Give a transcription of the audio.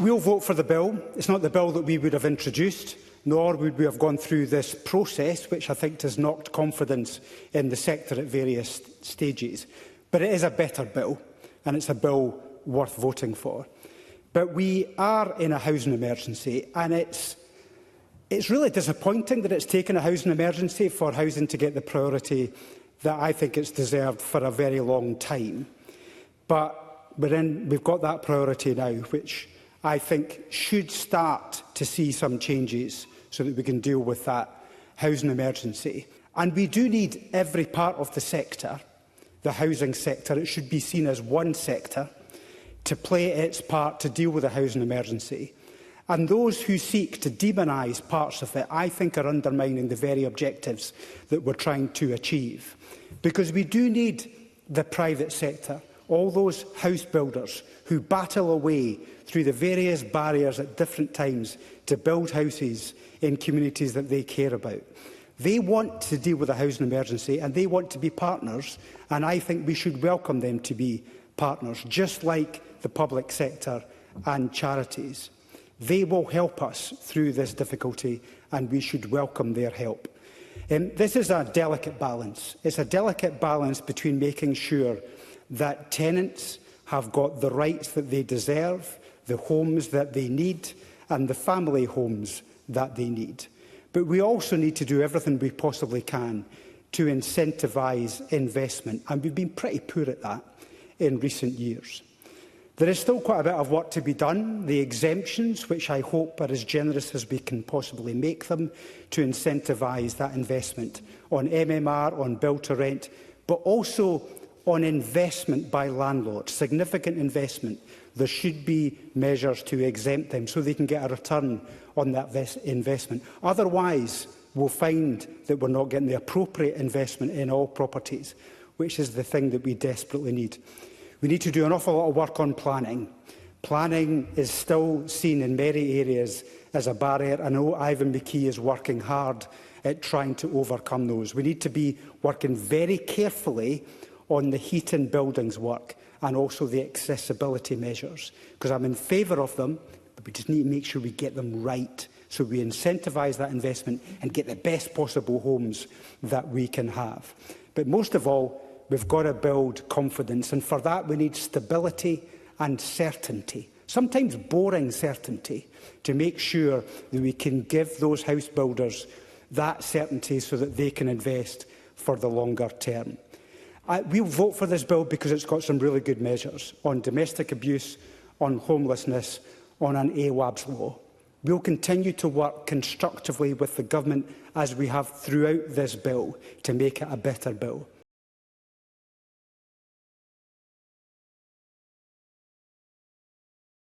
We'll vote for the bill. It's not the bill that we would have introduced, nor would we have gone through this process, which I think has knocked confidence in the sector at various stages. But it is a better bill, and it's a bill worth voting for. But we are in a housing emergency, and it's really disappointing that it's taken a housing emergency for housing to get the priority that I think it's deserved for a very long time. But we've got that priority now, which I think should start to see some changes so that we can deal with that housing emergency. And we do need every part of the sector, the housing sector, it should be seen as one sector, to play its part to deal with the housing emergency. And those who seek to demonise parts of it, I think, are undermining the very objectives that we're trying to achieve. Because we do need the private sector, all those house builders who battle away through the various barriers at different times to build houses in communities that they care about. They want to deal with the housing emergency and they want to be partners, and I think we should welcome them to be partners, just like the public sector and charities. They will help us through this difficulty and we should welcome their help. This is a delicate balance. It's a delicate balance between making sure that tenants have got the rights that they deserve, the homes that they need and the family homes that they need. But we also need to do everything we possibly can to incentivise investment, and we've been pretty poor at that in recent years. There is still quite a bit of work to be done. The exemptions, which I hope are as generous as we can possibly make them, to incentivise that investment on MMR, on build-to-rent, but also on investment by landlords, significant investment. There should be measures to exempt them so they can get a return on that investment. Otherwise, we'll find that we're not getting the appropriate investment in all properties, which is the thing that we desperately need. We need to do an awful lot of work on planning. Planning is still seen in many areas as a barrier. I know Ivan McKee is working hard at trying to overcome those. We need to be working very carefully on the heat and buildings work and also the accessibility measures, because I'm in favour of them, but we just need to make sure we get them right so we incentivise that investment and get the best possible homes that we can have. But most of all, we've got to build confidence, and for that we need stability and certainty, sometimes boring certainty, to make sure that we can give those house builders that certainty so that they can invest for the longer term. We'll vote for this bill because it's got some really good measures on domestic abuse, on homelessness, on an Awaab's law. We'll continue to work constructively with the government, as we have throughout this bill, to make it a better bill.